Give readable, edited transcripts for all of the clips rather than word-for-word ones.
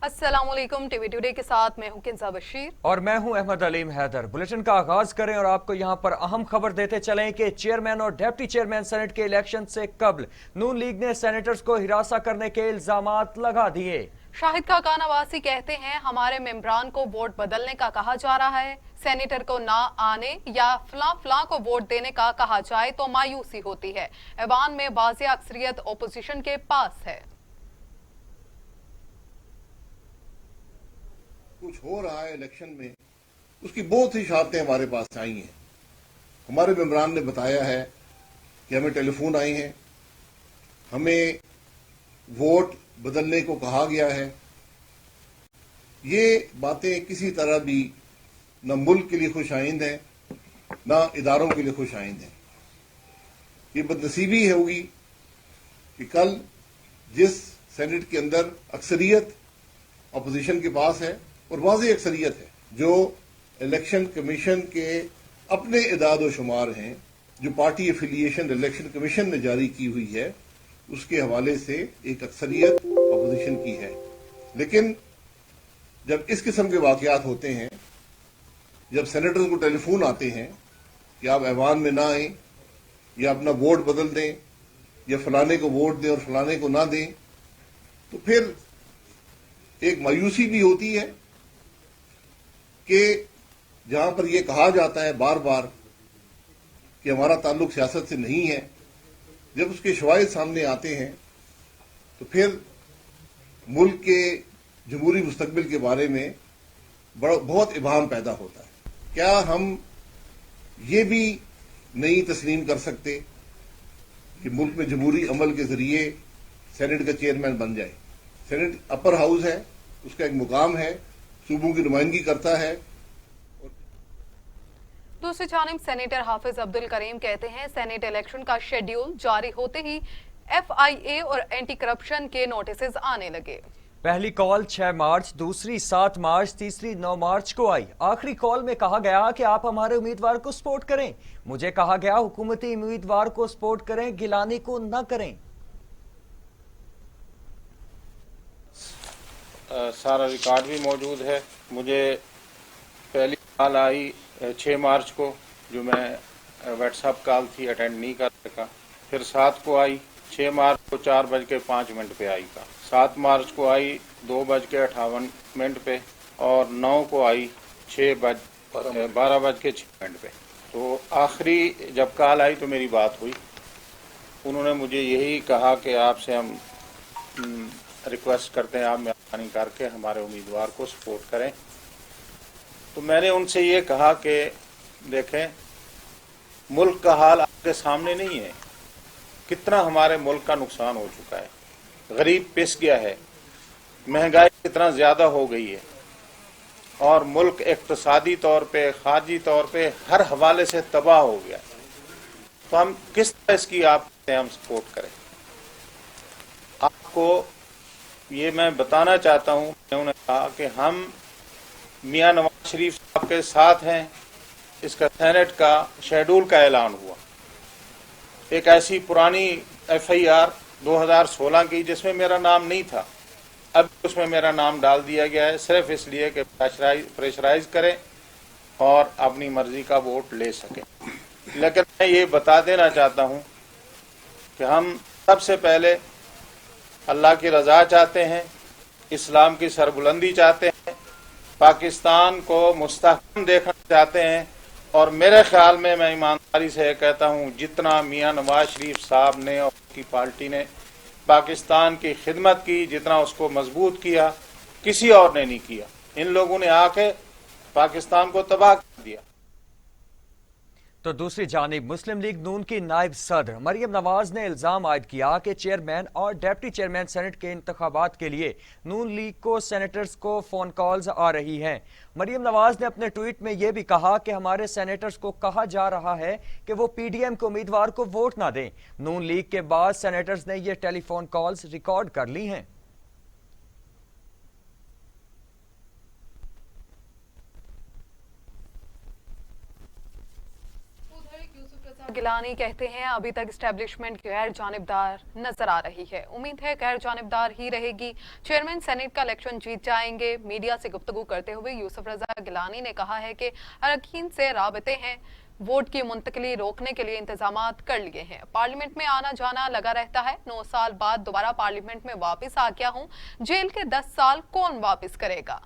अस्सलाम वालेकुम, TV today के साथ मैं हूं किंजा बशीर और मैं हूं अहमद अलीम हैदर। बुलेटिन का आगाज करें और आपको यहां पर अहम खबर देते चलें कि चेयरमैन और डिप्टी चेयरमैन सेनेट के इलेक्शन से कबल नून लीग ने सेनेटर्स को हिरासा करने के इल्जामात लगा दिए। शाहिद खाकान नवासी कहते हैं हमारे मेंबरान को वोट बदलने का कहा जा रहा है, सेनेटर को ना आने या फलां को वोट देने का कहा जाए तो मायूसी होती है। ऐवान में वाज़ेह अक्सरियत ओपोजिशन के पास है। कुछ हो रहा है इलेक्शन में, उसकी बहुत ही शहादतें हमारे पास आई हैं। हमारे मेंबरान ने बताया है कि हमें टेलीफोन आए हैं, हमें वोट बदलने को कहा गया है। ये बातें किसी तरह भी न मुल्क के लिए खुशाइंद हैं, न इदारों के लिए खुशाइंद हैं। ये बदनसीबी होगी कि कल जिस सेनेट के अंदर अक्सरियत अपोजिशन के पास है और वाज़ेह अक्सरियत है, जो इलेक्शन कमीशन के अपने इदाद व शुमार हैं, जो पार्टी एफिलिएशन इलेक्शन कमीशन ने जारी की हुई है, उसके हवाले से एक अक्सरियत अपोजिशन की है। लेकिन जब इस किस्म के वाकयात होते हैं, जब सेनेटर्स को टेलीफोन आते हैं कि आप ऐवान में ना आए या अपना वोट बदल दें या फलाने को वोट दें और फलाने को ना दें, तो फिर एक मायूसी भी होती है कि जहां पर यह कहा जाता है बार बार कि हमारा ताल्लुक सियासत से नहीं है, जब उसके शवाहिद सामने आते हैं तो फिर मुल्क के जमहूरी मुस्तकबिल के बारे में बहुत इबाहम पैदा होता है। क्या हम ये भी नहीं तस्लीम कर सकते कि मुल्क में जमहूरी अमल के जरिए सेनेट का चेयरमैन बन जाए? सेनेट अपर हाउस है, उसका एक मुकाम है, सूबों की नुमाइंदगी करता है। दूसरी जानिब सेनेटर हाफिज अब्दुल करीम कहते हैं सेनेट इलेक्शन का शेड्यूल जारी होते ही FIA और एंटी करप्शन के नोटिस आने लगे। पहली कॉल 6 मार्च, दूसरी 7 मार्च, तीसरी 9 मार्च को आई। आखिरी कॉल में कहा गया कि आप हमारे उम्मीदवार को सपोर्ट करें। मुझे कहा गया हुकूमती उम्मीदवार को सपोर्ट करें, गिलानी को न करें। सारा रिकॉर्ड भी मौजूद है। मुझे पहली कॉल आई 6 मार्च को, जो मैं व्हाट्सएप कॉल थी, अटेंड नहीं कर सका। फिर 7 को आई, 6 मार्च को 4:05 पे आई का, 7 मार्च को आई 2:58 पे और 9 को आई 12:06 पे। तो आखिरी जब कॉल आई तो मेरी बात हुई। उन्होंने मुझे यही कहा कि आपसे हम रिक्वेस्ट करते हैं आप मेहरबानी करके हमारे उम्मीदवार को सपोर्ट करें। तो मैंने उनसे ये कहा कि देखें, मुल्क का हाल आपके सामने नहीं है, कितना हमारे मुल्क का नुकसान हो चुका है, गरीब पिस गया है, महंगाई कितना ज्यादा हो गई है और मुल्क इक्तिसादी तौर पे, खारजी तौर पे हर हवाले से तबाह हो गया। तो हम किस तरह इसकी आपसे हम सपोर्ट करें? आपको ये मैं बताना चाहता हूँ, उन्होंने कहा कि हम मियां नवाज शरीफ साहब के साथ हैं। इसका सेनेट का शेड्यूल का ऐलान हुआ। एक ऐसी पुरानी FIR 2016 की जिसमें मेरा नाम नहीं था, अब उसमें मेरा नाम डाल दिया गया है, सिर्फ इसलिए कि प्रेशराइज करें और अपनी मर्जी का वोट ले सकें। लेकिन मैं ये बता देना चाहता हूँ कि हम सबसे पहले अल्लाह की रजा चाहते हैं, इस्लाम की सरबुलंदी चाहते हैं, पाकिस्तान को मुस्तहकम देखना चाहते हैं। और मेरे ख्याल में मैं ईमानदारी से कहता हूँ, जितना मियां नवाज शरीफ साहब ने और उनकी पार्टी ने पाकिस्तान की खिदमत की, जितना उसको मजबूत किया, किसी और ने नहीं किया। इन लोगों ने आके पाकिस्तान को तबाह कर दिया। तो दूसरी जानिब मुस्लिम लीग नून की नायब सदर मरियम नवाज ने इल्जाम आयद किया कि चेयरमैन और डिप्टी चेयरमैन सेनेट के इंतखाबात के लिए नून लीग को सेनेटर्स को फोन कॉल्स आ रही हैं। मरियम नवाज ने अपने ट्वीट में यह भी कहा कि हमारे सेनेटर्स को कहा जा रहा है कि वो PDM के उम्मीदवार को वोट ना दें। नून लीग के बाद सेनेटर्स ने यह टेलीफोन कॉल्स रिकॉर्ड कर ली हैं। गिलानी कहते हैं अभी तक एस्टेब्लिशमेंट गैर जानिबदार नजर आ रही है। उम्मीद है गैर जानिबदार ही रहेगी। चेयरमैन सेनेट का इलेक्शन जीत जाएंगे। मीडिया से गुफ्तगू करते हुए यूसुफ रजा गिलानी ने कहा है कि अरकान से राबते हैं, वोट की मुंतकली रोकने के लिए इंतजामात कर लिए हैं। पार्लियामेंट में आना जाना लगा रहता है। 9 साल बाद दोबारा पार्लियामेंट में वापस आ गया हूं। जेल के 10 साल कौन वापस करेगा।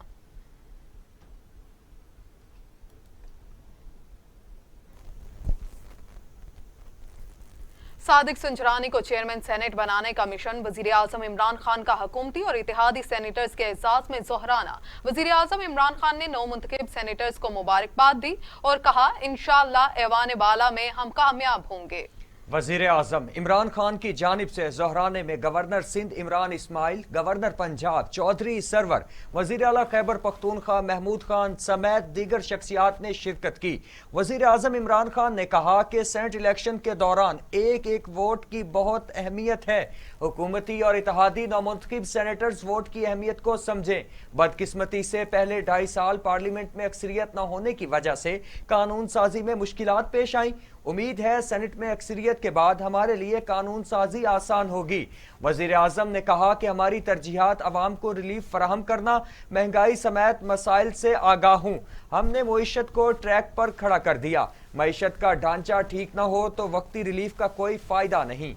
सादिक संजरानी को चेयरमैन सेनेट बनाने का मिशन वजीर आजम इमरान खान का हुकूमती और इत्तेहादी सेनेटर्स के एजाज में जोहराना। वजीर आजम इमरान खान ने 9 मुंतखब सेनेटर्स को मुबारकबाद दी और कहा, इंशाअल्लाह ऐवान बाला में हम कामयाब होंगे। वजीर आजम इमरान खान की जानिब से जोहराने में गवर्नर सिंध इमरान इस्माइल, गवर्नर पंजाब चौधरी सरवर, वजीर आला खैबर पख्तूनख्वा महमूद खान समेत दीगर शख्सियात ने शिरकत की। वजीर आजम इमरान खान ने कहा कि सेनेट इलेक्शन के दौरान एक एक वोट की बहुत अहमियत है। हुकूमती और इत्तेहादी नामुंतखब सेनेटर्स वोट की अहमियत को समझें। बदकिस्मती से पहले 2.5 साल पार्लियामेंट में अक्सरियत न होने की वजह से कानून साजी में मुश्किलात पेश आई। उम्मीद है सेनेट में अक्सरियत के बाद हमारे लिए कानून साजी आसान होगी। वजीर आजम ने कहा कि हमारी तरजीहात अवाम को रिलीफ फराहम करना, महंगाई समेत मसाइल से आगाह हूँ। हमने मईशत को ट्रैक पर खड़ा कर दिया। मईशत का ढांचा ठीक न हो तो वक्ती रिलीफ का कोई फायदा नहीं।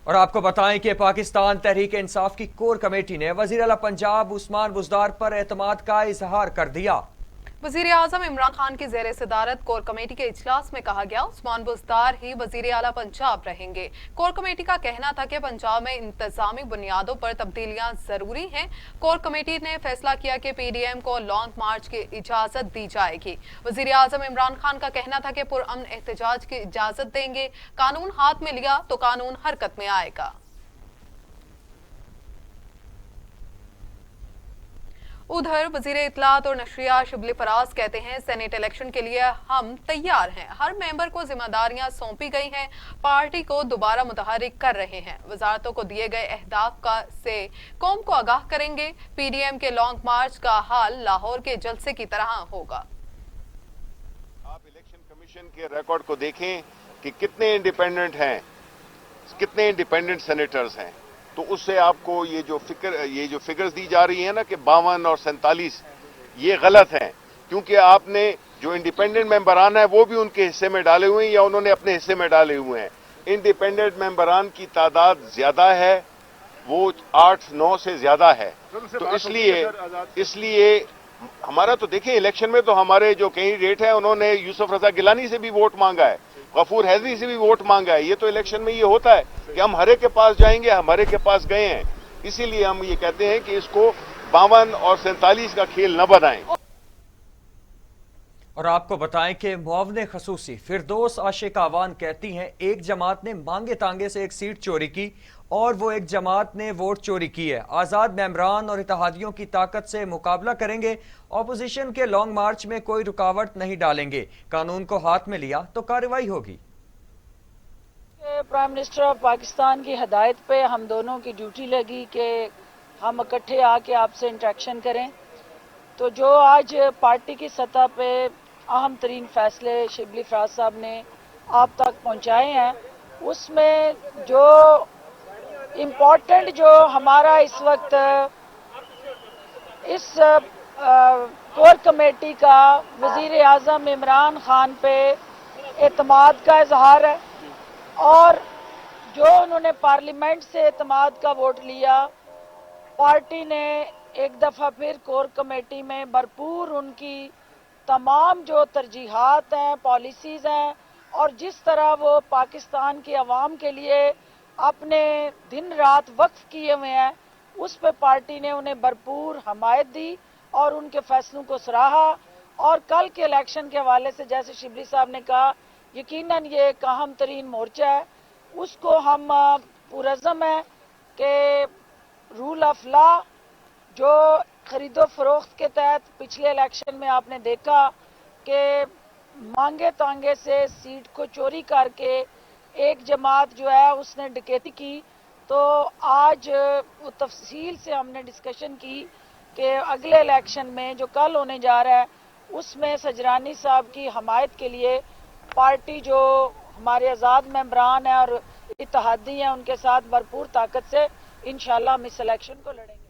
और आपको बताएं कि पाकिस्तान तहरीक इंसाफ की कोर कमेटी ने वजीर आला पंजाब उस्मान बुज़दार पर एतमाद का इजहार कर दिया। वजीर आजम इमरान खान की ज़ेर सदारत कोर कमेटी के इजलास में कहा गया, उस्मान बुज़दार ही वजीर आला पंजाब रहेंगे। कोर कमेटी का कहना था कि पंजाब में इंतजामी बुनियादों पर तब्दीलियां जरूरी हैं। कोर कमेटी ने फैसला किया कि PDM को लॉन्ग मार्च की इजाजत दी जाएगी। वजीर आजम इमरान खान का कहना था कि पुरअमन एहतजाज की इजाजत देंगे। कानून हाथ में लिया तो कानून हरकत में आएगा। उधर वजीर इत्तलात और नशरियात शिबली फराज कहते हैं, सेनेट इलेक्शन के लिए हम तैयार हैं। हर मेंबर को जिम्मेदारियां सौंपी गई हैं। पार्टी को दोबारा मुतहरिक कर रहे हैं। वजारतों को दिए गए अहदाफ का से कौम को आगाह करेंगे। PDM के लॉन्ग मार्च का हाल लाहौर के जलसे की तरह होगा। आप इलेक्शन कमीशन के रिकॉर्ड को देखें कि कितने इंडिपेंडेंट हैं, कितने इंडिपेंडेंट सेनेटर्स हैं, तो उससे आपको ये जो फिगर्स दी जा रही है ना कि 52 और 47, ये गलत हैं। क्योंकि आपने जो इंडिपेंडेंट मेंबरान है वो भी उनके हिस्से में डाले हुए हैं या उन्होंने अपने हिस्से में डाले हुए हैं। इंडिपेंडेंट मेंबरान की तादाद ज्यादा है, वो 8-9 से ज्यादा है। तो इसलिए हमारा तो देखिए, इलेक्शन में तो हमारे जो कैंडिडेट हैं उन्होंने यूसुफ रजा गिलानी से भी वोट मांगा है, गफूर हैदरी से भी वोट मांगा है। ये तो इलेक्शन में ये होता है कि हम हरे के पास जाएंगे, हमारे के पास गए हैं। इसीलिए हम ये कहते हैं कि इसको 52 और 47 का खेल न बनाएं। और आपको बताएं कि मुआवने खसूसी फिरदौस आशिक आवान कहती हैं, एक जमात ने मांगे तांगे से एक सीट चोरी की और वो एक जमात ने वोट चोरी की है। आज़ाद मेंबरान और इत्तेहादियों की ताकत से मुकाबला करेंगे। ऑपोजिशन के लॉन्ग मार्च में कोई रुकावट नहीं डालेंगे। कानून को हाथ में लिया तो कार्रवाई होगी। प्राइम मिनिस्टर ऑफ पाकिस्तान की हदायत पे हम दोनों की ड्यूटी लगी कि हम इकट्ठे आके आपसे इंटरेक्शन करें। तो जो आज पार्टी की सतह पे अहम तरीन फैसले शिबली फराज साहब ने आप तक पहुंचाए हैं, उसमें जो इम्पोर्टेंट जो हमारा इस वक्त इस कोर कमेटी का वजीर आजम इमरान खान पे एतमाद का इजहार है और जो उन्होंने पार्लियामेंट से एतमाद का वोट लिया, पार्टी ने एक दफ़ा फिर कोर कमेटी में भरपूर उनकी तमाम जो तरजीहात हैं, पॉलिसीज़ हैं और जिस तरह वो पाकिस्तान की आवाम के लिए अपने दिन रात वक्फ किए हुए हैं, उस पर पार्टी ने उन्हें भरपूर हमायत दी और उनके फैसलों को सराहा। और कल के इलेक्शन के हवाले से जैसे शिबली साहब ने कहा, यकीनन ये एक अहम तरीन मोर्चा है, उसको हम पुरज़म है कि रूल ऑफ लॉ जो खरीदो फरोख्त के तहत पिछले इलेक्शन में आपने देखा कि मांगे तांगे से सीट को चोरी करके एक जमात जो है उसने डकैती की। तो आज वो तफसील से हमने डिस्कशन की कि अगले इलेक्शन में जो कल होने जा रहा है اس میں سجرانی صاحب کی حمایت کے لیے پارٹی جو ہمارے آزاد ممبران ہیں اور اتحادی ہیں ان کے ساتھ بھرپور طاقت سے انشاءاللہ ہم اس الیکشن کو لڑیں گے۔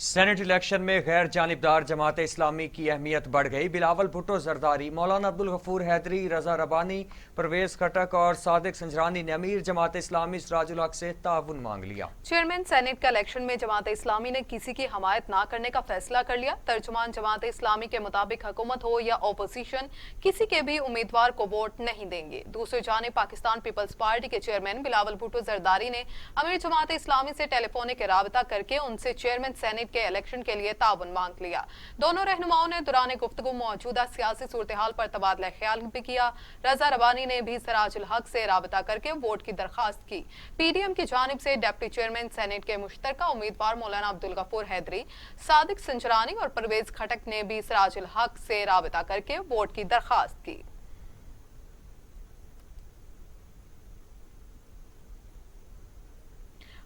سینٹ الیکشن میں غیر جانبدار جماعت اسلامی کی اہمیت بڑھ گئی۔ بلاول بھٹو زرداری، مولانا عبدالغفور حیدری، رضا ربانی، پرویز خٹک اور صادق سنجرانی نے امیر جماعت اسلامی سراج الحق سے تعاون مانگ لیا۔ چیئرمین سینیٹ کا الیکشن میں جماعت اسلامی نے کسی کی حمایت نہ کرنے کا فیصلہ کر لیا۔ ترجمان جماعت اسلامی کے مطابق حکومت ہو یا اپوزیشن کسی کے بھی امیدوار کو ووٹ نہیں دیں گے۔ دوسری جانب پاکستان پیپلز پارٹی کے چیئرمین بلاول بھٹو زرداری نے امیر جماعت اسلامی سے ٹیلی فونک رابطہ کر کے ان سے چیئرمین سینیٹ کے الیکشن کے لیے تعاون مانگ لیا۔ دونوں رہنماؤں نے دوران گفتگو موجودہ سیاسی صورتحال پر تبادلہ خیال بھی کیا۔ رضا ربانی نے بھی سراج الحق سے رابطہ کر کے ووٹ کی درخواست کی۔ پی ڈی ایم کی جانب سے ڈپٹی چیئرمین سینیٹ کے مشترکہ امیدوار مولانا عبدالغفور حیدری، صادق سنجرانی اور پرویز خٹک نے بھی سراج الحق سے رابطہ کر کے ووٹ کی درخواست کی۔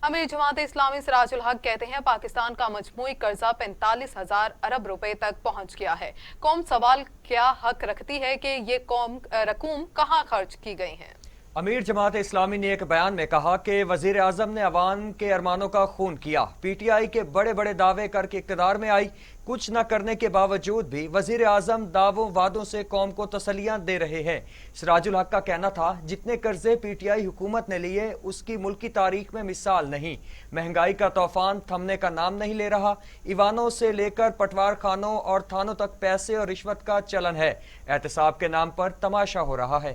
امیر جماعت اسلامی سراج الحق کہتے ہیں پاکستان کا مجموعی قرضہ 45,000 ارب روپے تک پہنچ گیا ہے۔ قوم سوال کیا حق رکھتی ہے کہ یہ رقوم کہاں خرچ کی گئی ہیں؟ امیر جماعت اسلامی نے ایک بیان میں کہا کہ وزیر اعظم نے عوام کے ارمانوں کا خون کیا۔ پی ٹی آئی کے بڑے بڑے دعوے کر کے اقتدار میں آئی، کچھ نہ کرنے کے باوجود بھی وزیر اعظم دعووں وعدوں سے قوم کو تسلیاں دے رہے ہیں۔ سراج الحق کا کہنا تھا جتنے قرضے پی ٹی آئی حکومت نے لیے اس کی ملکی تاریخ میں مثال نہیں۔ مہنگائی کا طوفان تھمنے کا نام نہیں لے رہا۔ ایوانوں سے لے کر پٹوار خانوں اور تھانوں تک پیسے اور رشوت کا چلن ہے۔ احتساب کے نام پر تماشا ہو رہا ہے۔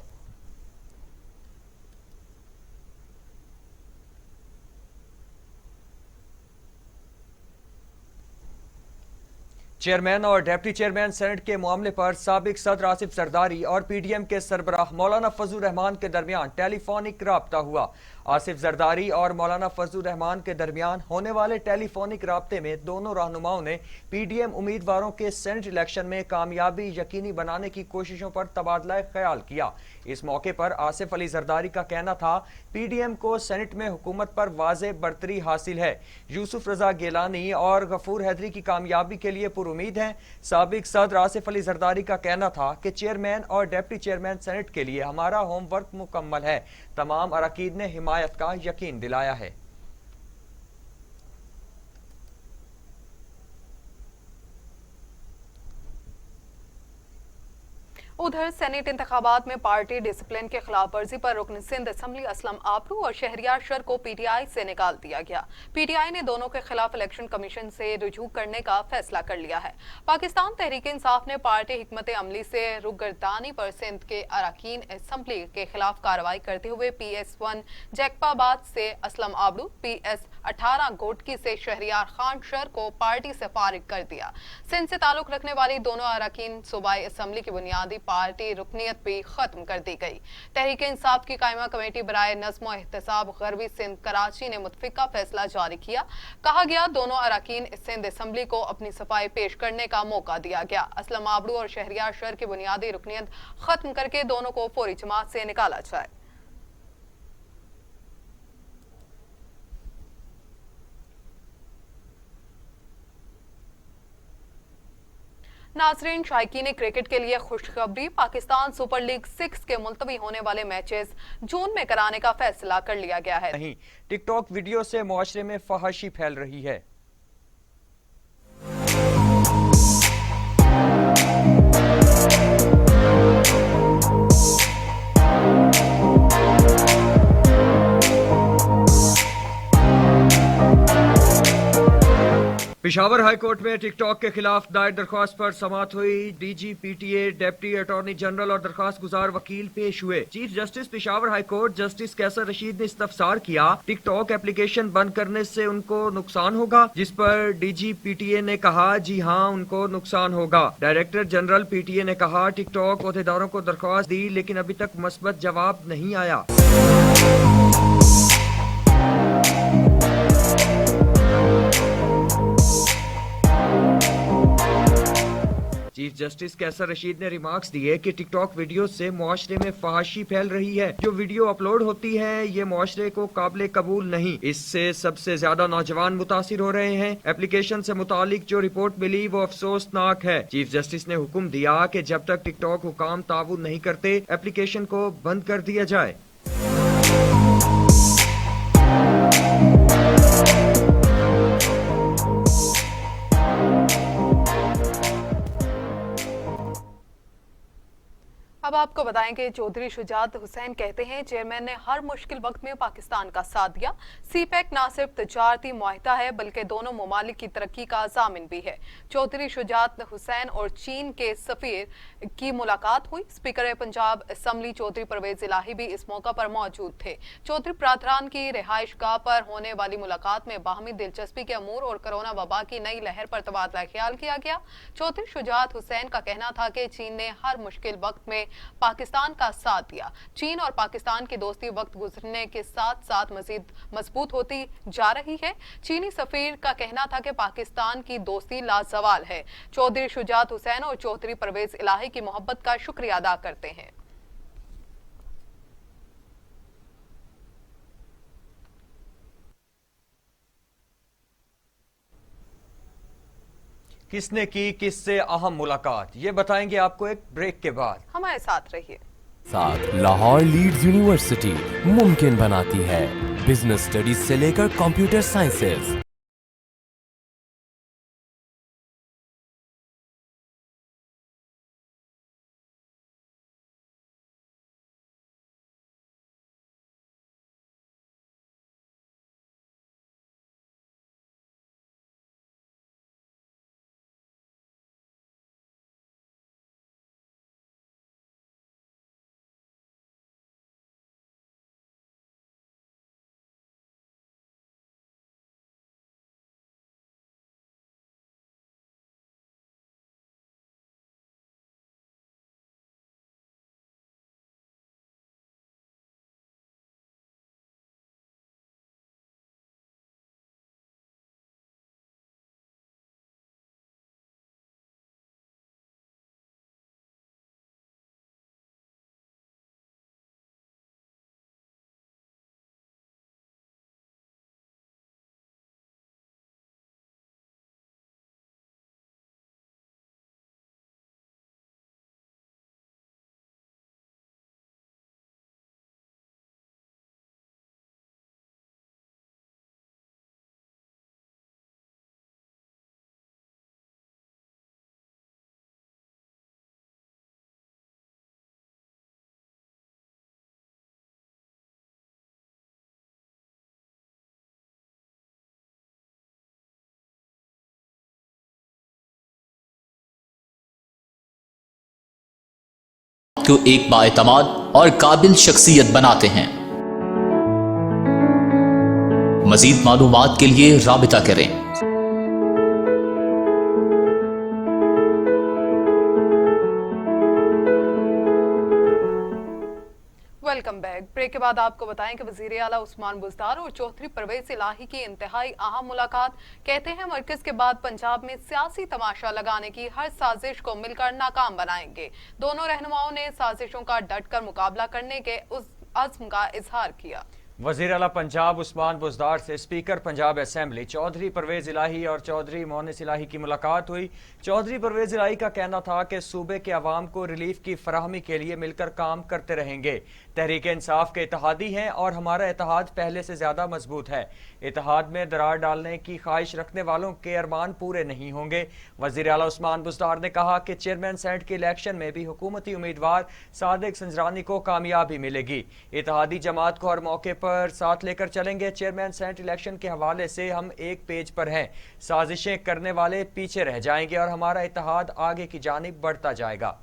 چیئرمین اور ڈپٹی چیئرمین سینٹ کے معاملے پر سابق صدر آصف زرداری اور پی ڈی ایم کے سربراہ مولانا فضل الرحمان کے درمیان ٹیلی فونک رابطہ ہوا۔ آصف زرداری اور مولانا فضل الرحمان کے درمیان ہونے والے ٹیلی فونک رابطے میں دونوں رہنماؤں نے پی ڈی ایم امیدواروں کے سینٹ الیکشن میں کامیابی یقینی بنانے کی کوششوں پر تبادلہ خیال کیا۔ اس موقع پر آصف علی زرداری کا کہنا تھا پی ڈی ایم کو سینٹ میں حکومت پر واضح برتری حاصل ہے۔ یوسف رضا گیلانی اور غفور حیدری کی کامیابی کے لیے امید ہے۔ سابق صدر آصف علی زرداری کا کہنا تھا کہ چیئرمین اور ڈپٹی چیئرمین سینٹ کے لیے ہمارا ہوم ورک مکمل ہے۔ تمام اراکین نے حمایت کا یقین دلایا ہے۔ ادھر سینیٹ انتخابات میں پارٹی ڈسپلن کے خلاف ورزی پر رکن سندھ اسمبلی اسلم آبرو اور شہریار شر کو پی ٹی آئی سے نکال دیا گیا۔ پی ٹی آئی نے دونوں کے خلاف الیکشن کمیشن سے رجوع کرنے کا فیصلہ کر لیا ہے۔ پاکستان تحریک انصاف نے پارٹی حکمت عملی سے روگردانی پر سندھ کے اراکین اسمبلی کے خلاف کارروائی کرتے ہوئے پی ایس 1 جیکپا آباد سے اسلم آبرو، پی ایس 18 گوٹکی سے شہریار خان شر کو پارٹی سے فارغ کر دیا۔ سندھ سے تعلق رکھنے والی دونوں اراکین صوبائی اسمبلی کی بنیادی پارٹی رکنیت بھی ختم کر دی گئی۔ تحریک انصاف کی قائمہ کمیٹی برائے نظم و احتساب غربی سندھ کراچی نے متفقہ فیصلہ جاری کیا۔ کہا گیا دونوں اراکین سندھ اسمبلی کو اپنی صفائی پیش کرنے کا موقع دیا گیا۔ اسلم آبرو اور شہریار شر کی بنیادی رکنیت ختم کر کے دونوں کو فوری جماعت سے نکالا جائے۔ ناظرین، شائقین کرکٹ کے لیے خوشخبری، پاکستان سپر لیگ 6 کے ملتوی ہونے والے میچز جون میں کرانے کا فیصلہ کر لیا گیا ہے۔ نہیں، ٹک ٹاک ویڈیو سے معاشرے میں فحاشی پھیل رہی ہے۔ پشاور ہائی کورٹ میں ٹک ٹاک کے خلاف دائر درخواست پر سماعت ہوئی۔ D G P T A, deputy attorney general اور درخواست گزار وکیل پیش ہوئے۔ Chief justice Peshawar high court justice Qaiser Rashid نے استفسار کیا، ٹک ٹاک اپلیکیشن بند کرنے سے ان کو نقصان ہوگا، جس پر ڈی جی پی ٹی اے نے کہا جی ہاں ان کو نقصان ہوگا۔ ڈائریکٹر جنرل پی ٹی اے نے کہا ٹک ٹاک عہدیداروں کو درخواست دی لیکن ابھی تک مثبت جواب نہیں آیا۔ चीफ जस्टिस कैसर रशीद ने रिमार्क्स दिए कि टिकटॉक वीडियो से मुआशरे में फहाशी फैल रही है। जो वीडियो अपलोड होती है ये मुआशरे को काबिल कबूल नहीं, इससे सबसे ज्यादा नौजवान मुतासिर हो रहे हैं। एप्लीकेशन से मुतालिक जो रिपोर्ट मिली वो अफसोसनाक है। चीफ जस्टिस ने हुक्म दिया कि जब तक टिकटॉक हुकाम ताउन नहीं करते एप्लीकेशन को बंद कर दिया जाए। अब आपको बताएं कि चौधरी शुजात हुसैन कहते हैं चेयरमैन ने हर मुश्किल वक्त में पाकिस्तान का साथ दिया। सीपैक न सिर्फ तिजारती मुआहिदा है बल्कि दोनों ममालिक की तरक्की का जामिन भी है। चौधरी शुजात हुसैन और चीन के सफीर की मुलाकात हुई। स्पीकर पंजाब असम्बली चौधरी परवेज इलाही भी इस मौका पर मौजूद थे। चौधरी प्रार्थरान की रिहाइश गाह पर होने वाली मुलाकात में बाहमी दिलचस्पी के अमूर और कोरोना वबा की नई लहर पर तबादला ख्याल किया गया। चौधरी शुजात हुसैन का कहना था कि चीन ने हर मुश्किल वक्त में पाकिस्तान का साथ दिया। चीन और पाकिस्तान की दोस्ती वक्त गुजरने के साथ साथ मजीद मजबूत होती जा रही है। चीनी सफीर का कहना था कि पाकिस्तान की दोस्ती लाजवाल है। चौधरी शुजात हुसैन और चौधरी परवेज इलाही की मोहब्बत का शुक्रिया अदा करते हैं। किसने की किससे अहम मुलाकात, ये बताएंगे आपको एक ब्रेक के बाद। हमारे साथ रहिए। साथ लाहौर लीड्स यूनिवर्सिटी मुमकिन बनाती है बिजनेस स्टडीज से लेकर कंप्यूटर साइंसेज। को एक बाएतमाद और काबिल शख्सियत बनाते हैं। मजीद मालूमात के लिए राबिता करें। Welcome back. ब्रेक के बाद आपको बताएं कि वजीर आला उस्मान बुज़दार और चौधरी परवेज इलाही की इंतहाई अहम मुलाकात। कहते हैं मरकज के बाद पंजाब में सियासी तमाशा लगाने की हर साजिश को मिलकर नाकाम बनाएंगे। दोनों रहनुमाओं ने साजिशों का डटकर मुकाबला करने के उस अज़्म का इजहार किया। वज़ीर आला पंजाब उस्मान बुज़दार से स्पीकर पंजाब असम्बली चौधरी परवेज इलाही और चौधरी मोहनिस इलाही की मुलाकात हुई। चौधरी परवेज इलाही का कहना था कि सूबे के अवाम को रिलीफ की फराहमी के लिए मिलकर काम करते रहेंगे। तहरीक इंसाफ के इत्तेहादी हैं और हमारा इत्तेहाद पहले से ज़्यादा मजबूत है। इत्तेहाद में दरार डालने की ख्वाहिश रखने वालों के अरमान पूरे नहीं होंगे। वज़ीर आला उस्मान बुज़दार ने कहा कि चेयरमैन सेनेट के इलेक्शन में भी हुकूमती उम्मीदवार सादिक संजरानी को कामयाबी मिलेगी। इत्तेहादी जमात को हर मौके पर साथ लेकर चलेंगे। चेयरमैन सेनेट इलेक्शन के हवाले से हम एक पेज पर हैं। साजिशें करने वाले पीछे रह जाएंगे और हमारा इत्तेहाद आगे की जानिब बढ़ता जाएगा।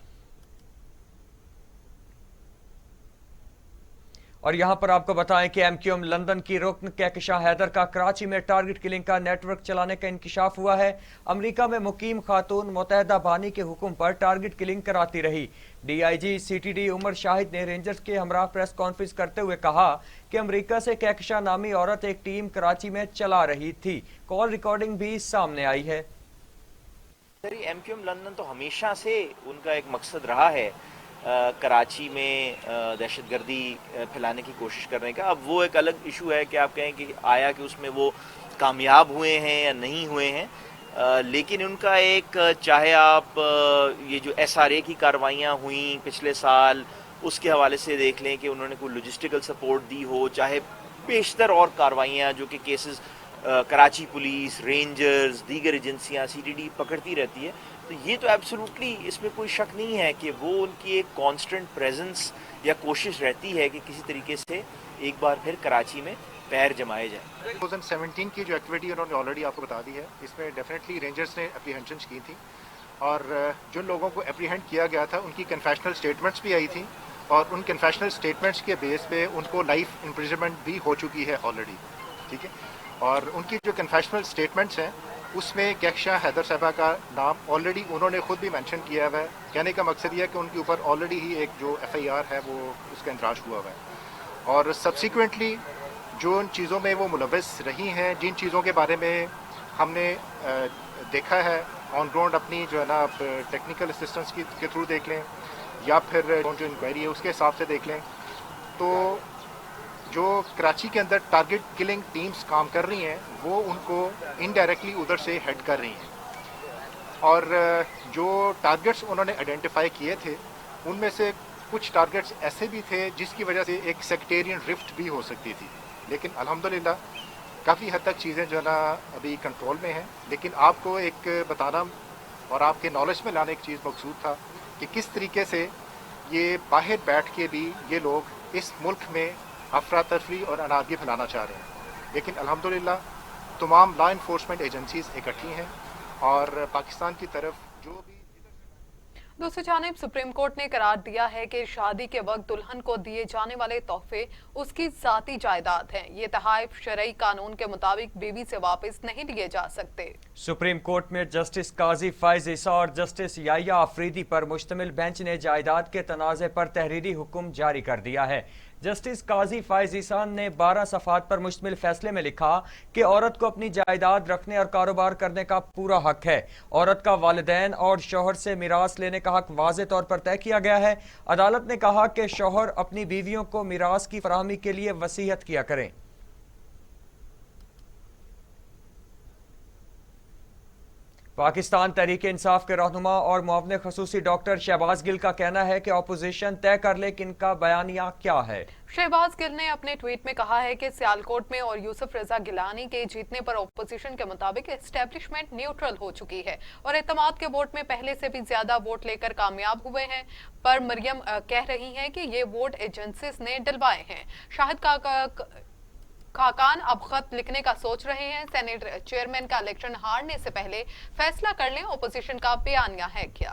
और यहां पर आपको बताएं कि एमक्यूएम लंदन की रुकन कहकशां हैदर का कराची में टारगेट किलिंग का नेटवर्क चलाने का इंकिशाफ हुआ है। अमेरिका में मुकीम खातून मुत्तहदा बानी के हुक्म पर टारगेट किलिंग कराती रही। डीआईजी सीटीडी उमर शाहिद ने रेंजर्स के हमरा प्रेस कॉन्फ्रेंस करते हुए कहा कि अमेरिका से कहकशां नामी औरत एक टीम कराची में चला रही थी। कॉल रिकॉर्डिंग भी सामने आई है। ایم کیو ایم لندن تو ہمیشہ سے ان کا ایک مقصد رہا ہے کراچی میں دہشت گردی پھیلانے کی کوشش کرنے کا. اب وہ ایک الگ ایشو ہے کہ آپ کہیں کہ آیا کہ اس میں وہ کامیاب ہوئے ہیں یا نہیں ہوئے ہیں, لیکن ان کا ایک, چاہے آپ یہ جو ایس آر اے کی کارروائیاں ہوئیں پچھلے سال اس کے حوالے سے دیکھ لیں کہ انہوں نے کوئی لاجسٹیکل سپورٹ دی ہو, چاہے بیشتر اور کارروائیاں جو کہ کیسز کراچی پولیس, رینجرز, دیگر ایجنسیاں, سی ٹی ڈی پکڑتی رہتی ہے, تو یہ تو ایبسولوٹلی اس میں کوئی شک نہیں ہے کہ وہ ان کی ایک کانسٹنٹ پریزنس یا کوشش رہتی ہے کہ کسی طریقے سے ایک بار پھر کراچی میں پیر جمائے جائیں. 2017 کی جو ایکٹیویٹی انہوں نے آلریڈی آپ کو بتا دی ہے, اس میں ڈیفینیٹلی رینجرز نے اپریہینشنز کی تھی, اور جن لوگوں کو اپریہینڈ کیا گیا تھا ان کی کنفیشنل اسٹیٹمنٹس بھی آئی تھیں, اور ان کنفیشنل اسٹیٹمنٹس کے بیس پہ ان کو لائف امپریزنمنٹ بھی ہو چکی ہے آلریڈی. ٹھیک ہے, اور ان کی جو کنفیشنل اسٹیٹمنٹس ہیں اس میں کیکشا حیدر صاحبہ کا نام آلریڈی انہوں نے خود بھی مینشن کیا ہوا ہے. کہنے کا مقصد یہ ہے کہ ان کے اوپر آلریڈی ہی ایک جو ایف آئی آر ہے وہ اس کا اندراج ہوا ہوا ہے, اور سبسیکوینٹلی جو ان چیزوں میں وہ ملوث رہی ہیں, جن چیزوں کے بارے میں ہم نے دیکھا ہے آن گراؤنڈ, اپنی جو ہے نا ٹیکنیکل اسسٹنس کے تھرو دیکھ لیں یا پھر جو انکوائری ہے اس کے حساب سے دیکھ لیں, تو جو کراچی کے اندر ٹارگٹ کلنگ ٹیمز کام کر رہی ہیں وہ ان کو انڈائریکٹلی ادھر سے ہیڈ کر رہی ہیں, اور جو ٹارگٹس انہوں نے آئیڈینٹیفائی کیے تھے ان میں سے کچھ ٹارگٹس ایسے بھی تھے جس کی وجہ سے ایک سیکٹیرین رفٹ بھی ہو سکتی تھی, لیکن الحمدللہ کافی حد تک چیزیں جو ہے نا ابھی کنٹرول میں ہیں. لیکن آپ کو ایک بتانا اور آپ کے نالج میں لانے ایک چیز مقصود تھا کہ کس طریقے سے یہ باہر بیٹھ کے بھی یہ لوگ اس ملک میں افراتفری اور انارکی پھیلانا چاہ رہے ہیں, لیکن الحمدللہ تمام لا انفورسمنٹ ایجنسیز اکٹھی ہیں, اور پاکستان کی طرف جو بھی. دوسری جانب سپریم کورٹ نے قرار دیا ہے کہ شادی کے وقت دلہن کو دیے جانے والے تحفے اس کی ذاتی جائیداد ہیں. یہ تحائف شرعی قانون کے مطابق بیوی سے واپس نہیں لیے جا سکتے. سپریم کورٹ میں جسٹس قاضی فائز عیسیٰ اور جسٹس یحییٰ آفریدی پر مشتمل بینچ نے جائیداد کے تنازع پر تحریری حکم جاری کر دیا ہے. جسٹس قاضی فائز عیسیٰ نے 12 صفحات پر مشتمل فیصلے میں لکھا کہ عورت کو اپنی جائیداد رکھنے اور کاروبار کرنے کا پورا حق ہے. عورت کا والدین اور شوہر سے میراث لینے کا حق واضح طور پر طے کیا گیا ہے. عدالت نے کہا کہ شوہر اپنی بیویوں کو میراث کی فراہمی کے لیے وصیت کیا کریں. پاکستان تحریک انصاف کے رہنما اور معاون خصوصی ڈاکٹر شہباز گل کا کہنا ہے کہ اپوزیشن طے کر لے کہ ان کا بیانیہ کیا ہے. شہباز گل نے اپنے ٹویٹ میں کہا ہے کہ سیالکوٹ میں اور یوسف رضا گیلانی کے جیتنے پر اپوزیشن کے مطابق اسٹیبلشمنٹ نیوٹرل ہو چکی ہے اور اعتماد کے ووٹ میں پہلے سے بھی زیادہ ووٹ لے کر کامیاب ہوئے ہیں, پر مریم کہہ رہی ہیں کہ یہ ووٹ ایجنسیز نے ڈلوائے ہیں. شاہد خاقان اب خط لکھنے کا سوچ رہے ہیں. سینیٹ چیئرمین کا الیکشن ہارنے سے پہلے فیصلہ کر لیں اپوزیشن کا بیانیہ ہے کیا.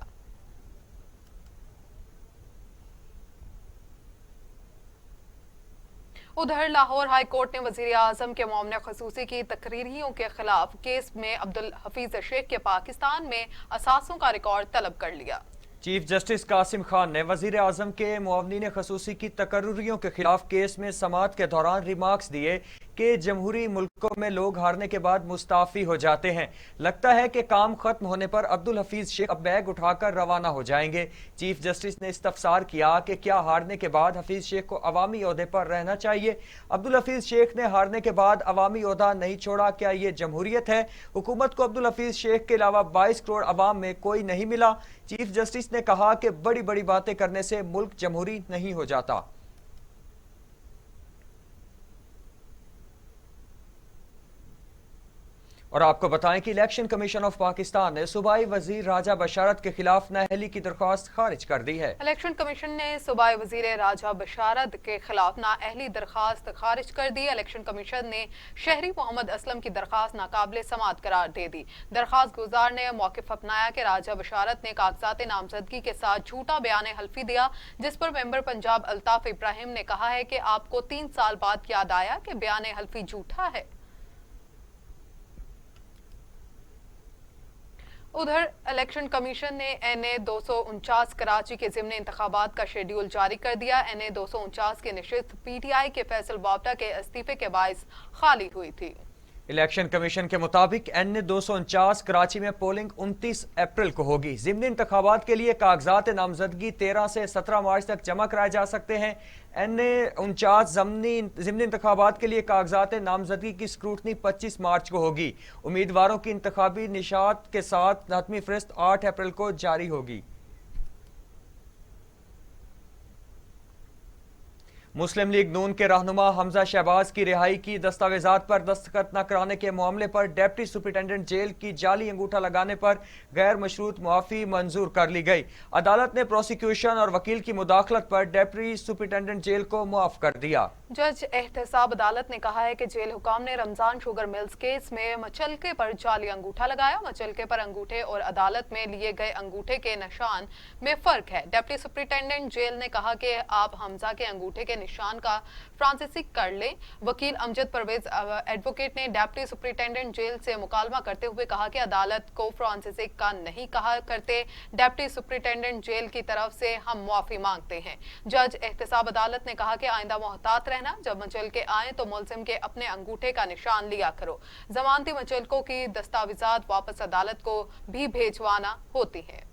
ادھر لاہور ہائی کورٹ نے وزیر اعظم کے معاون خصوصی کی تقرریوں کے خلاف کیس میں عبدالحفیظ شیخ کے پاکستان میں اثاثوں کا ریکارڈ طلب کر لیا. چیف جسٹس قاسم خان نے وزیر اعظم کے معاونین خصوصی کی تقرریوں کے خلاف کیس میں سماعت کے دوران ریمارکس دیے کہ جمہوری ملکوں میں لوگ ہارنے کے بعد مستعفی ہو جاتے ہیں. لگتا ہے کہ کام ختم ہونے پر عبدالحفیظ شیخ اب بیگ اٹھا کر روانہ ہو جائیں گے. چیف جسٹس نے استفسار کیا کہ کیا ہارنے کے بعد حفیظ شیخ کو عوامی عہدے پر رہنا چاہیے. عبدالحفیظ شیخ نے ہارنے کے بعد عوامی عہدہ نہیں چھوڑا. کیا یہ جمہوریت ہے؟ حکومت کو عبدالحفیظ شیخ کے علاوہ 22 کروڑ عوام میں کوئی نہیں ملا. چیف جسٹس نے کہا کہ بڑی بڑی باتیں کرنے سے ملک جمہوری نہیں ہو جاتا. اور آپ کو بتائیں کہ الیکشن کمیشن آف پاکستان نے صوبائی وزیر راجہ بشارت کے خلاف نااہلی کی درخواست خارج کر دی ہے. الیکشن کمیشن نے صوبائی وزیر راجہ بشارت کے خلاف نااہلی درخواست خارج کر دی. الیکشن کمیشن نے شہری محمد اسلم کی درخواست ناقابل سماعت قرار دے دی. درخواست گزار نے موقف اپنایا کہ راجہ بشارت نے کاغذات نامزدگی کے ساتھ جھوٹا بیان حلفی دیا, جس پر ممبر پنجاب الطاف ابراہیم نے کہا ہے کہ آپ کو 3 سال بعد یاد آیا کہ بیان حلفی جھوٹا ہے. ادھر الیکشن کمیشن نے NA 249 کراچی کے ضمن انتخابات کا شیڈیول جاری کر دیا. NA 249 کی نشست PTI کے فیصل بابٹا کے استعفے کے باعث خالی ہوئی تھی. इलेक्शन कमीशन के मुताबिक NA 249 कराची में पोलिंग 29 अप्रैल को होगी। ज़िमनी इंतखाबात के लिए कागजात नामजदगी 13 से 17 मार्च तक जमा कराए जा सकते हैं। NA 49 ज़िमनी इंतखाबात के लिए कागजात नामजदगी की स्क्रूटनी 25 मार्च को होगी। उम्मीदवारों की इंतखाबी निशात के साथ हतमी फहरिस्त 8 अप्रैल को जारी होगी। मुस्लिम लीग नून के रहनुमा हमजा शहबाज की रिहाई की दस्तावेजात पर दस्तखत न कराने के मामले पर डिप्टी सुपरिटेंडेंट जेल की जाली अंगूठा लगाने पर गैर मशरूत मुआफी मंजूर कर ली गई। अदालत ने प्रोसिक्यूशन और वकील की मुदाखलत पर डिप्टी सुपरिटेंडेंट जेल को मुआफ कर दिया। जज एहतसाब अदालत ने कहा है कि जेल हुकाम ने रमजान शुगर मिल्स केस में मचलके पर जाली अंगूठा लगाया। मचलके पर अंगूठे और अदालत में लिए गए अंगूठे के निशान में फर्क है। डिप्टी सुपरिटेंडेंट जेल ने कहा कि आप हमजा के अंगूठे के निशान का फ्रांसीसी कर लें। वकील अमजद परवेज एडवोकेट ने डिप्टी सुपरिटेंडेंट जेल से मुकालमा करते हुए कहा कि अदालत को फ्रांसीसी का नहीं कहा करते। डिप्टी सुपरिटेंडेंट जेल की तरफ से हम मुआफी मांगते हैं। जज एहतसाब अदालत ने कहा कि आइंदा मोहतात रहना, जब मचल के आए तो मुलजिम के अपने अंगूठे का निशान लिया करो। जमानती मचलकों की दस्तावेजात वापस अदालत को भी भेजवाना होती है।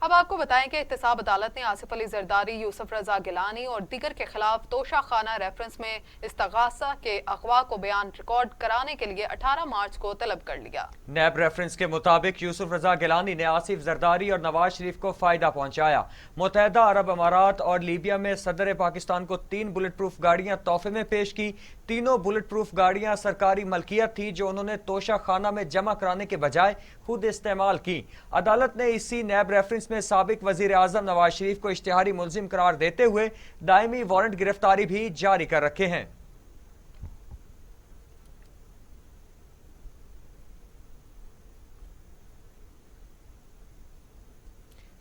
अब आपको बताएं कि एहतसाब अदालत ने आसिफ अली जरदारी, यूसुफ रजा गिलानी और दीगर के खिलाफ तोशा खाना रेफरेंस में इस्तगासा के अगवा को बयान रिकॉर्ड कराने के लिए 18 मार्च को तलब कर लिया। नैब रेफरेंस के मुताबिक यूसुफ रजा गिलानी ने आसिफ जरदारी और नवाज शरीफ को फायदा पहुंचाया। मुत्तहिदा अरब अमारात और लीबिया में सदर पाकिस्तान को 3 बुलेट प्रूफ गाड़ियां तोहफे में पेश की। तीनों बुलेट प्रूफ गाड़ियां सरकारी मलकियत थी जो उन्होंने तोशा खाना में जमा कराने के बजाय खुद इस्तेमाल की। अदालत ने इसी नैब रेफरेंस में साबिक वजीर आजम नवाज शरीफ को इश्तिहारी मुलजिम करार देते हुए दायमी वारंट गिरफ्तारी भी जारी कर रखे हैं।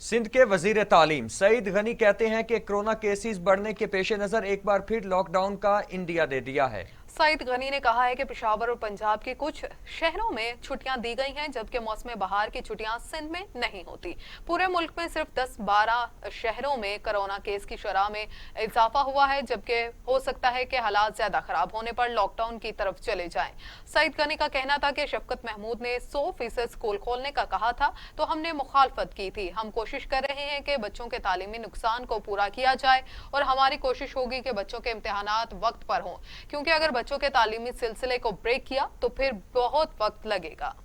सिंध के वजीर तालीम सईद गनी कहते हैं कि कोरोना केसेस बढ़ने के पेश नजर एक बार फिर लॉकडाउन का इंडिया दे दिया है। सईद गनी ने कहा है कि पेशावर और पंजाब के कुछ शहरों में छुट्टियां दी गई हैं, जबकि मौसम बहार की छुट्टियां सिंध में नहीं होती। पूरे मुल्क में सिर्फ 10-12 शहरों में कोरोना केस की शरह में इजाफा हुआ है, जबकि हो सकता है कि हालात ज्यादा खराब होने पर लॉकडाउन की तरफ चले जाएं। सईद गनी का कहना था कि शफकत महमूद ने 100% स्कूल खोलने का कहा था तो हमने मुखालफत की थी। हम कोशिश कर रहे हैं कि बच्चों के तालीमी नुकसान को पूरा किया जाए और हमारी कोशिश होगी कि बच्चों के इम्तिहानात वक्त पर हों, क्योंकि अगर बच्चों के तालीमी सिलसिले को ब्रेक किया तो फिर बहुत वक्त लगेगा।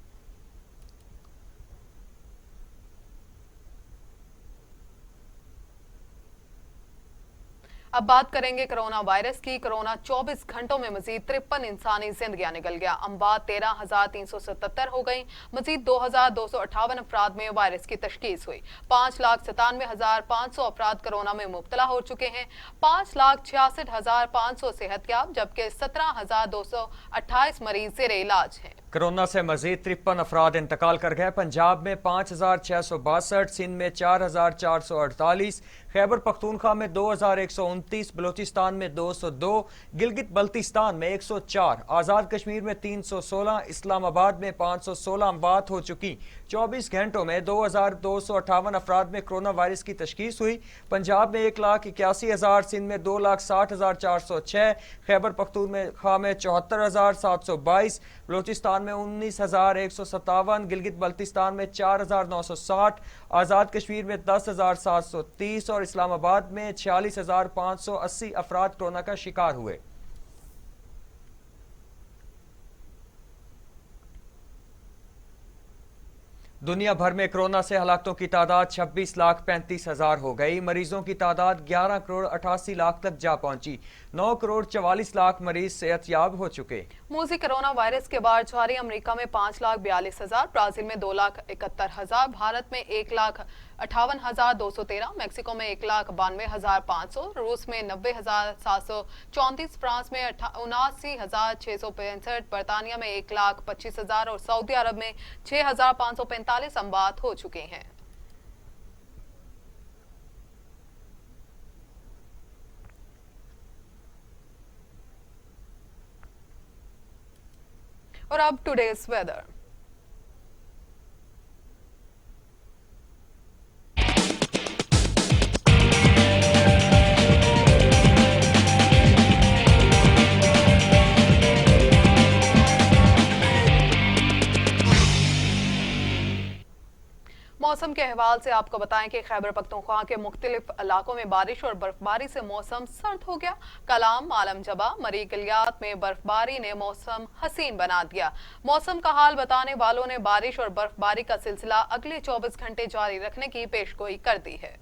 अब बात करेंगे कोरोना वायरस की। कोरोना 24 घंटों में मजीद 53 इंसानी जिंदगियां निकल गया। अम्बात 13,377 हो गई। मजीद 2,258 अफराद में वायरस की तशखीस हुई। 5,97,500 अफराद कोरोना में मुब्तला हो चुके हैं। 5,66,500 सेहतयाब, जबकि 17,228 मरीज ज़ेरे इलाज हैं। कोरोना से मजीद 53 अफराद इंतकाल कर गए। पंजाब में 5,662, सिंध में 4,448, खैबर पख्तूनख्वा में 2,129, बलोचिस्तान में 202, गिलगित बल्तिस्तान में 104, आज़ाद कश्मीर में 316, इस्लामाबाद में 516 अमवात हो चुकी। 24 घंटों में 2,258 अफराद में कोरोना वायरस की तशखीस हुई। पंजाब में 1,81,000, सिंध में 2,60,406, खैबर पख्तूनख्वा में 74,722, बलोचिस्तान में 19,157, गिलगित बल्तिस्तान में 4,960, आज़ाद कश्मीर में 10,730 और इस्लामाबाद में 46,580 अफराद कोरोना का शिकार हुए। दुनिया भर में कोरोना से हलाकतों की तादाद 26,35,000 हो गई। मरीजों की तादाद 11,88,00,000 तक जा पहुंची। 9,44,00,000 मरीज सेहतयाब हो चुके। मूजी कोरोना वायरस के बाद जारी अमेरिका में 5,42,000, ब्राजील में 2,71,000, भारत में 1,58,213, मैक्सिको में 1,92,500, रूस में 90,734, फ्रांस में 79,665, बर्तानिया में 1,25,000 और सऊदी अरब में 6,545 अमवात हो चुके हैं। और अब टुडेज वेदर। موسم کے احوال سے آپ کو بتائیں کہ خیبر پختونخوا کے مختلف علاقوں میں بارش اور برفباری سے موسم سرد ہو گیا۔ کلام، عالم جبا، مری کلیات میں برفباری نے موسم حسین بنا دیا۔ موسم کا حال بتانے والوں نے بارش اور برفباری کا سلسلہ اگلے 24 گھنٹے جاری رکھنے کی پیشگوئی کر دی ہے۔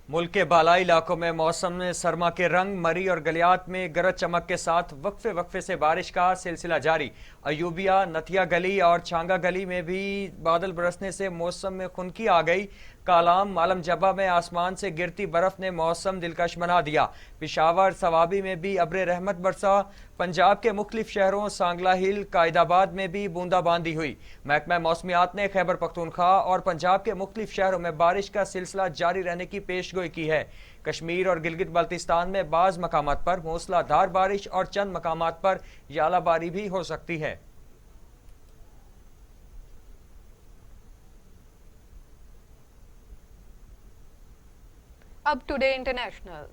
ملک کے بالائی علاقوں میں موسم سرما کے رنگ، مری اور گلیات میں گرج چمک کے ساتھ وقفے سے بارش کا سلسلہ جاری۔ ایوبیہ، نتیا گلی اور چھانگا گلی میں بھی بادل برسنے سے موسم میں خنکی آ گئی۔ کالام، عالم جبا میں آسمان سے گرتی برف نے موسم دلکش بنا دیا۔ پشاور، سوابی میں بھی ابر رحمت برسا۔ پنجاب کے مختلف شہروں سانگلہ ہل، قائد آباد میں بھی بوندا باندی ہوئی۔ محکمہ موسمیات نے خیبر پختونخوا اور پنجاب کے مختلف شہروں میں بارش کا سلسلہ جاری رہنے کی پیشگوئی کی ہے۔ کشمیر اور گلگت بلتستان میں بعض مقامات پر موسلا دھار بارش اور چند مقامات پر ژالہ باری بھی ہو سکتی ہے۔ اب ٹوڈے انٹرنیشنل۔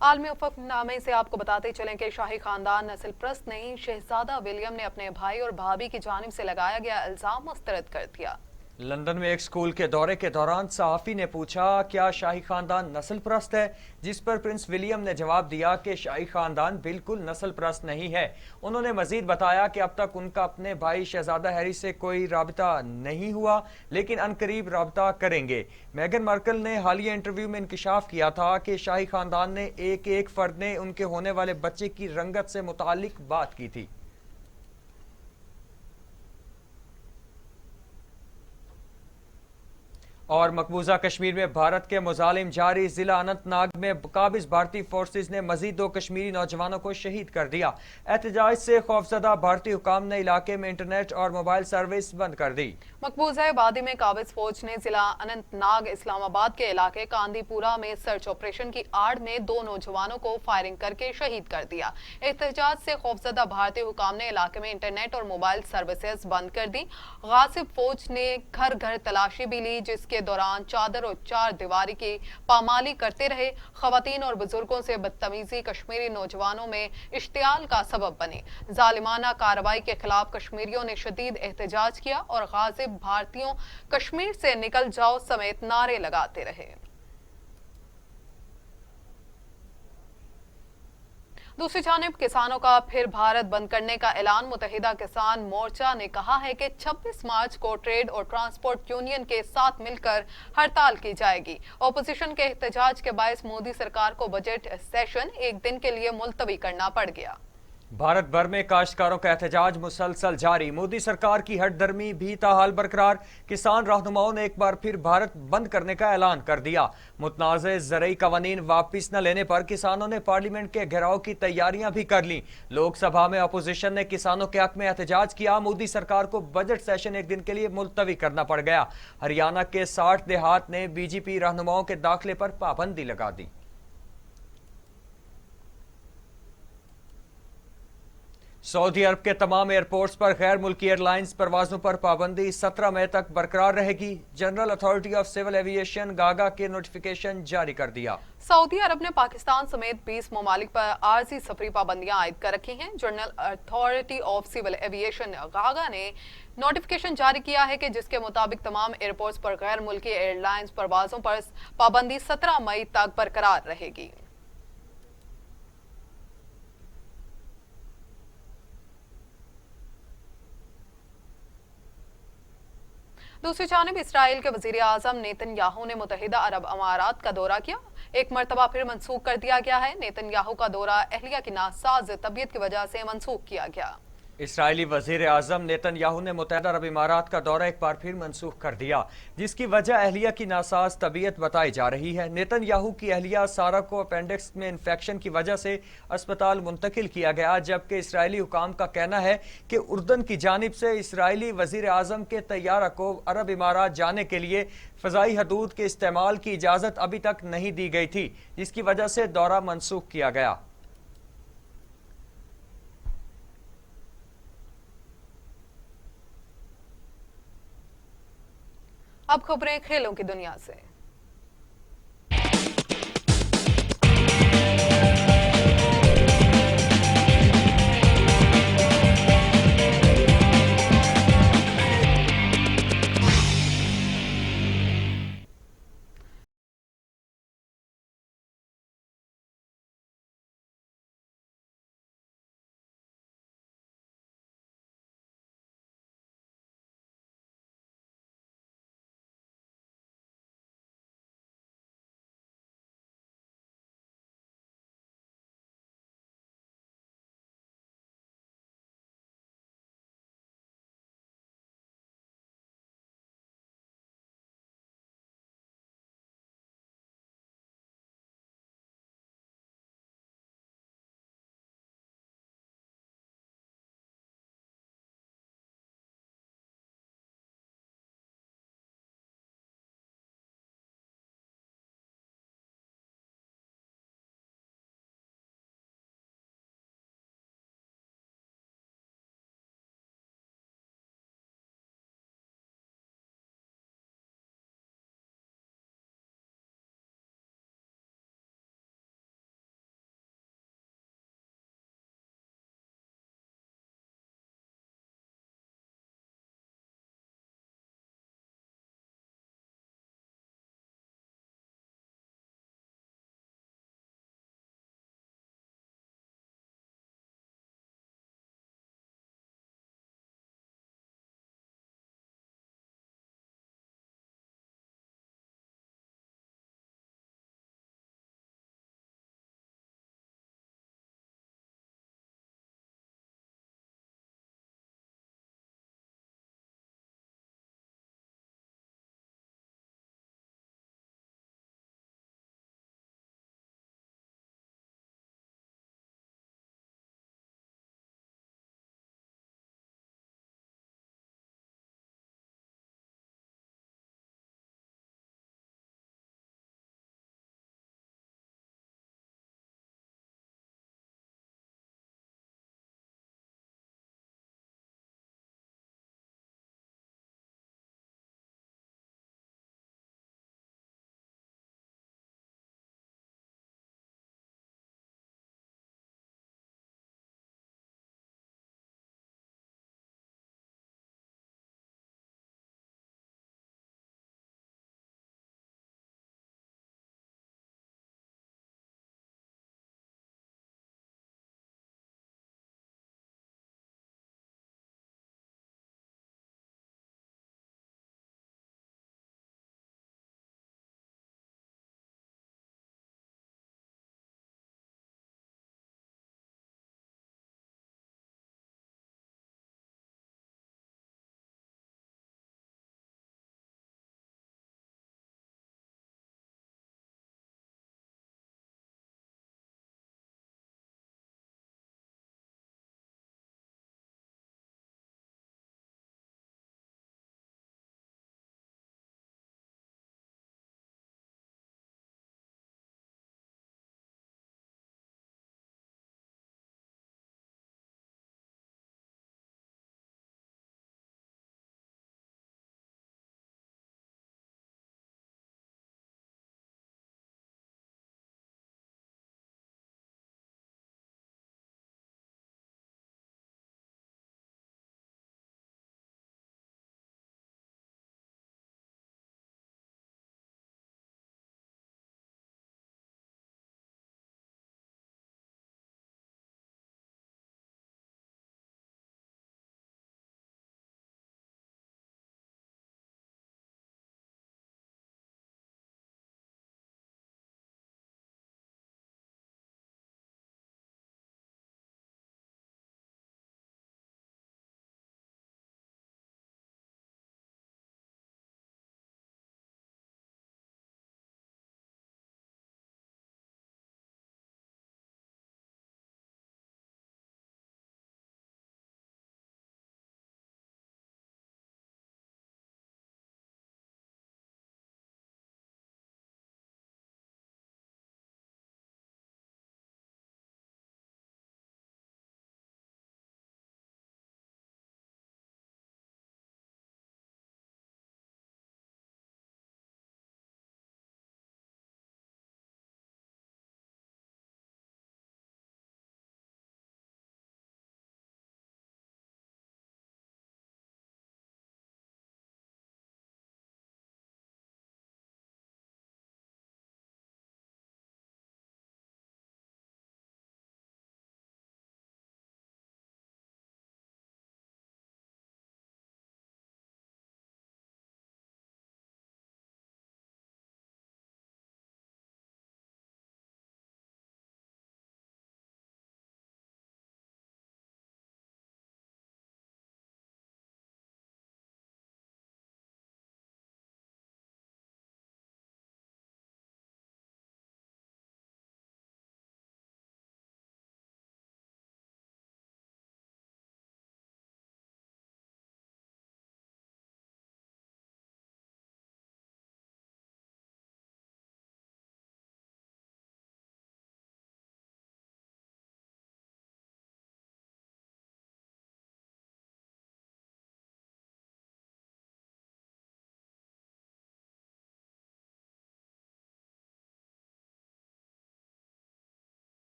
عالمی افق نامے سے آپ کو بتاتے چلیں کہ شاہی خاندان نسل پرست نہیں، شہزادہ ولیم نے اپنے بھائی اور بھابھی کی جانب سے لگایا گیا الزام مسترد کر دیا۔ لندن میں ایک سکول کے دورے کے دوران صحافی نے پوچھا کیا شاہی خاندان نسل پرست ہے، جس پر پرنس ولیم نے جواب دیا کہ شاہی خاندان بالکل نسل پرست نہیں ہے۔ انہوں نے مزید بتایا کہ اب تک ان کا اپنے بھائی شہزادہ ہیری سے کوئی رابطہ نہیں ہوا، لیکن عنقریب رابطہ کریں گے۔ میگن مارکل نے حالیہ انٹرویو میں انکشاف کیا تھا کہ شاہی خاندان نے ایک فرد نے ان کے ہونے والے بچے کی رنگت سے متعلق بات کی تھی۔ اور مقبوضہ کشمیر میں بھارت کے مظالم جاری، ضلع اننت ناگ میں قابض بھارتی فورسز نے مزید 2 کشمیری نوجوانوں کو شہید کر دیا۔ احتجاج سے خوفزدہ بھارتی حکام نے علاقے میں انٹرنیٹ اور موبائل سروس بند کر دی۔ مقبوضہ وادی میں قابض فوج نے ضلع اننت ناگ اسلام آباد کے علاقے کاندی پورہ میں سرچ آپریشن کی آڑ میں 2 نوجوانوں کو فائرنگ کر کے شہید کر دیا۔ احتجاج سے خوفزدہ بھارتی حکام نے علاقے میں انٹرنیٹ اور موبائل سروسز بند کر دی۔ غاصب فوج نے گھر گھر تلاشی بھی لی، جس کے دوران چادر اور 4 دیواری کی پامالی کرتے رہے۔ خواتین اور بزرگوں سے بدتمیزی کشمیری نوجوانوں میں اشتعال کا سبب بنی۔ ظالمانہ کارروائی کے خلاف کشمیریوں نے شدید احتجاج کیا اور غاصب بھارتیوں کشمیر سے نکل جاؤ سمیت نعرے لگاتے رہے۔ دوسری جانب کسانوں کا پھر بھارت بند کرنے کا اعلان۔ متحدہ کسان مورچہ نے کہا ہے کہ 26 مارچ کو ٹریڈ اور ٹرانسپورٹ یونین کے ساتھ مل کر ہڑتال کی جائے گی۔ اپوزیشن کے احتجاج کے باعث مودی سرکار کو بجٹ سیشن ایک دن کے لیے ملتوی کرنا پڑ گیا۔ بھارت بھر میں کاشتکاروں کا احتجاج مسلسل جاری، مودی سرکار کی ہٹ درمی بھی تاحال برقرار۔ کسان رہنماؤں نے ایک بار پھر بھارت بند کرنے کا اعلان کر دیا۔ متنازع زرعی قوانین واپس نہ لینے پر کسانوں نے پارلیمنٹ کے گھیراؤ کی تیاریاں بھی کر لیں۔ لوک سبھا میں اپوزیشن نے کسانوں کے حق میں احتجاج کیا۔ مودی سرکار کو بجٹ سیشن ایک دن کے لیے ملتوی کرنا پڑ گیا۔ ہریانہ کے 60 دیہات نے بی جے پی رہنماؤں کے داخلے پر پابندی لگا دی۔ سعودی عرب کے تمام ایئرپورٹس پر غیر ملکی ایئر لائنز پروازوں پر پابندی 17 مئی تک برقرار رہے گی۔ General authority of civil aviation GACA کے نوٹیفیکیشن جاری کر دیا۔ سعودی عرب نے پاکستان سمیت 20 ممالک پر عارضی سفری پابندیاں عائد کر رکھی ہیں۔ General authority of civil aviation GACA نے نوٹیفیکیشن جاری کیا ہے کہ جس کے مطابق تمام ایئرپورٹس پر غیر ملکی ایئر لائنز پروازوں پر پابندی 17 مئی تک برقرار رہے گی۔ دوسری جانب اسرائیل کے وزیر اعظم نیتن یاہو نے متحدہ عرب امارات کا دورہ کیا۔ ایک مرتبہ پھر منسوخ کر دیا گیا ہے۔ نیتن یاہو کا دورہ اہلیہ کی ناساز طبیعت کی وجہ سے منسوخ کیا گیا۔ اسرائیلی وزیر اعظم نیتن یاہو نے متحدہ عرب امارات کا دورہ ایک بار پھر منسوخ کر دیا، جس کی وجہ اہلیہ کی ناساز طبیعت بتائی جا رہی ہے۔ نیتن یاہو کی اہلیہ سارہ کو اپینڈکس میں انفیکشن کی وجہ سے اسپتال منتقل کیا گیا، جبکہ اسرائیلی حکام کا کہنا ہے کہ اردن کی جانب سے اسرائیلی وزیر اعظم کے طیارہ کو عرب امارات جانے کے لیے فضائی حدود کے استعمال کی اجازت ابھی تک نہیں دی گئی تھی، جس کی وجہ سے دورہ منسوخ کیا گیا۔ अब खबरें खेलों की दुनिया से।